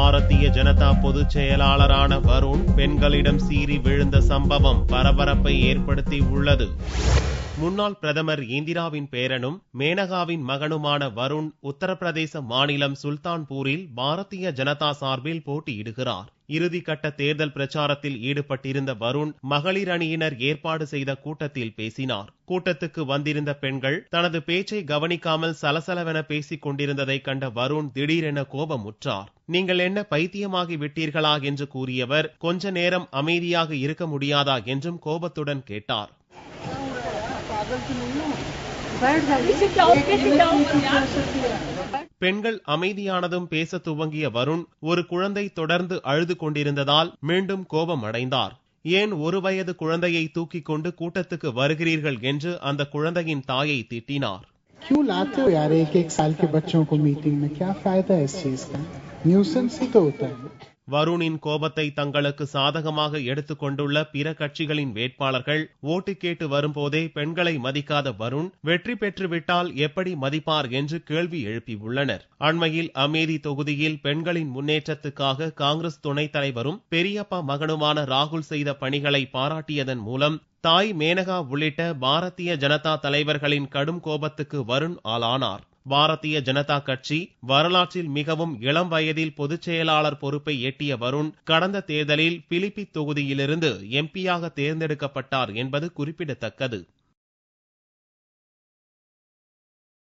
பாரதிய ஜனதா பொதுச் செயலாளரான வருண் பெண்களிடம் சீறி விழுந்த சம்பவம் பரபரப்பை ஏற்படுத்தி உள்ளது. முன்னாள் பிரதமர் இந்திராவின் பேரனும் மேனகாவின் மகனுமான வருண் உத்தரப்பிரதேச மாநிலம் சுல்தான்பூரில் பாரதிய ஜனதா சார்பில் போட்டியிடுகிறார். இறுதிக்கட்ட தேர்தல் பிரச்சாரத்தில் ஈடுபட்டிருந்த வருண் மகளிர் அணியினர் ஏற்பாடு செய்த கூட்டத்தில் பேசினார். கூட்டத்துக்கு வந்திருந்த பெண்கள் தனது பேச்சை கவனிக்காமல் சலசலவென பேசிக் கொண்டிருந்ததை கண்ட வருண் திடீரென கோபமுற்றார். நீங்கள் என்ன பைத்தியமாகி விட்டீர்களா என்று கூறியவர் கொஞ்ச நேரம் அமைதியாக இருக்க முடியாதா என்றும் கோபத்துடன் கேட்டார். பெண்கள் அமைதியானதும் பேச துவங்கிய வருண் ஒரு குழந்தை தொடர்ந்து அழுது கொண்டிருந்ததால் மீண்டும் கோபம் அடைந்தார். ஏன் 1 வயது குழந்தையை தூக்கிக் கொண்டு கூட்டத்துக்கு வருகிறீர்கள் என்று அந்த குழந்தையின் தாயை திட்டினார். क्यों लाते हो यार 1-1 साल के बच्चों को मीटिंग में, क्या फायदा है इस चीज का? न्यूसेंस ही तो होता है. வருணின் கோபத்தை தங்களுக்கு சாதகமாக எடுத்துக் கொண்டுள்ள பிற கட்சிகளின் வேட்பாளர்கள் ஓட்டு கேட்டு வரும்போதே பெண்களை மதிக்காத வருண் வெற்றி பெற்றுவிட்டால் எப்படி மதிப்பார் என்று கேள்வி எழுப்பியுள்ளனர். அண்மையில் அமேதி தொகுதியில் பெண்களின் முன்னேற்றத்துக்காக காங்கிரஸ் துணைத் தலைவரும் பெரியப்பா மகனுமான ராகுல் செய்த பணிகளை பாராட்டியதன் மூலம் தாய் மேனகா உள்ளிட்ட பாரதிய ஜனதா தலைவர்களின் கடும் கோபத்துக்கு வருண் ஆளானார். பாரதிய ஜனதா கட்சி வரலாற்றில் மிகவும் இளம் வயதில் பொதுச் செயலாளர் பொறுப்பை எட்டிய வருண் கடந்த தேர்தலில் பிலிபித் தொகுதியிலிருந்து எம்பியாக தேர்ந்தெடுக்கப்பட்டார் என்பது குறிப்பிடத்தக்கது.